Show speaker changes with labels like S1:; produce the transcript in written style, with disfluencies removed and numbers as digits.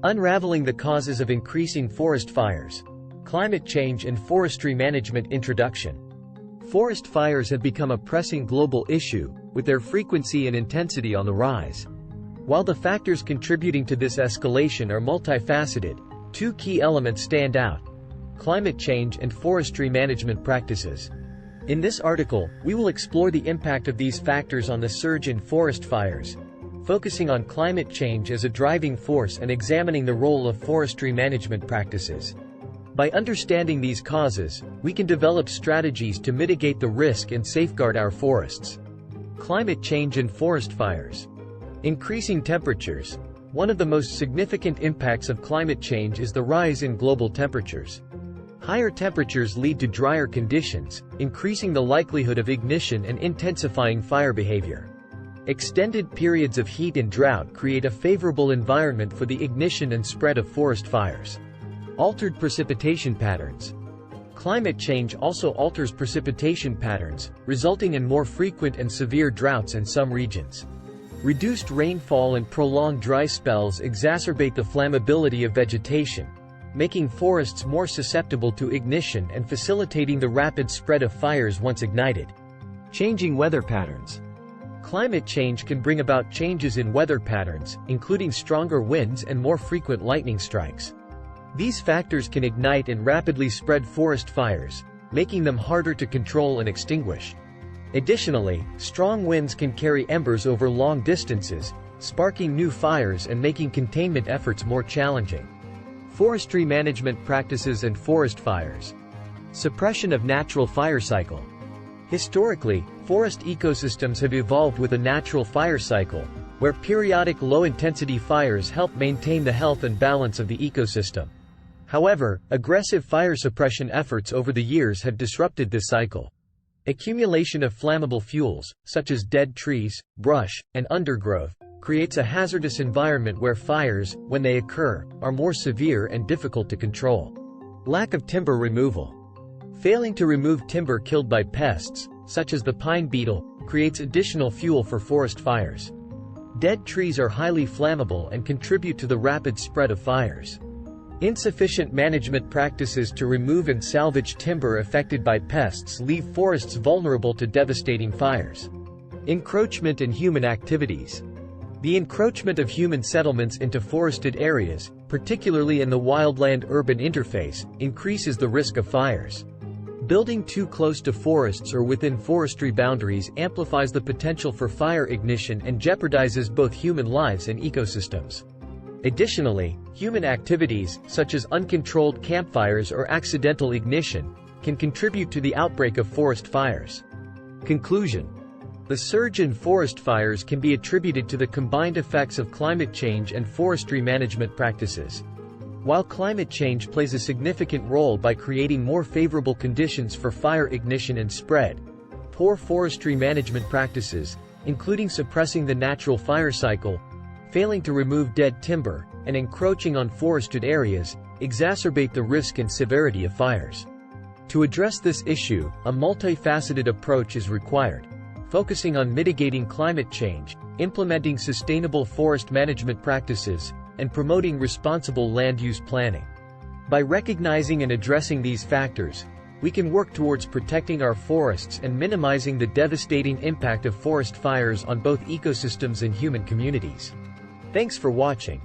S1: Unraveling the causes of increasing forest fires. Climate change and forestry management introduction. Forest fires have become a pressing global issue, with their frequency and intensity on the rise. While the factors contributing to this escalation are multifaceted, two key elements stand out: climate change and forestry management practices. In this article, we will explore the impact of these factors on the surge in forest fires, focusing on climate change as a driving force and examining the role of forestry management practices. By understanding these causes, we can develop strategies to mitigate the risk and safeguard our forests. Climate change and forest fires. Increasing temperatures. One of the most significant impacts of climate change is the rise in global temperatures. Higher temperatures lead to drier conditions, increasing the likelihood of ignition and intensifying fire behavior. Extended periods of heat and drought create a favorable environment for the ignition and spread of forest fires. Altered precipitation patterns. Climate change also alters precipitation patterns, resulting in more frequent and severe droughts in some regions. Reduced rainfall and prolonged dry spells exacerbate the flammability of vegetation, making forests more susceptible to ignition and facilitating the rapid spread of fires once ignited. Changing weather patterns. Climate change can bring about changes in weather patterns, including stronger winds and more frequent lightning strikes. These factors can ignite and rapidly spread forest fires, making them harder to control and extinguish. Additionally, strong winds can carry embers over long distances, sparking new fires and making containment efforts more challenging. Forestry management practices and forest fires. Suppression of natural fire cycle. Historically, forest ecosystems have evolved with a natural fire cycle, where periodic low-intensity fires help maintain the health and balance of the ecosystem. However, aggressive fire suppression efforts over the years have disrupted this cycle. Accumulation of flammable fuels, such as dead trees, brush, and undergrowth, creates a hazardous environment where fires, when they occur, are more severe and difficult to control. Lack of timber removal. Failing to remove timber killed by pests, such as the pine beetle, creates additional fuel for forest fires. Dead trees are highly flammable and contribute to the rapid spread of fires. Insufficient management practices to remove and salvage timber affected by pests leave forests vulnerable to devastating fires. Encroachment and human activities. The encroachment of human settlements into forested areas, particularly in the wildland-urban interface, increases the risk of fires. Building too close to forests or within forestry boundaries amplifies the potential for fire ignition and jeopardizes both human lives and ecosystems. Additionally, human activities, such as uncontrolled campfires or accidental ignition, can contribute to the outbreak of forest fires. Conclusion. The surge in forest fires can be attributed to the combined effects of climate change and forestry management practices. While climate change plays a significant role by creating more favorable conditions for fire ignition and spread, poor forestry management practices, including suppressing the natural fire cycle, failing to remove dead timber, and encroaching on forested areas, exacerbate the risk and severity of fires. To address this issue, a multifaceted approach is required, focusing on mitigating climate change, implementing sustainable forest management practices, and promoting responsible land use planning. By recognizing and addressing these factors, we can work towards protecting our forests and minimizing the devastating impact of forest fires on both ecosystems and human communities. Thanks for watching.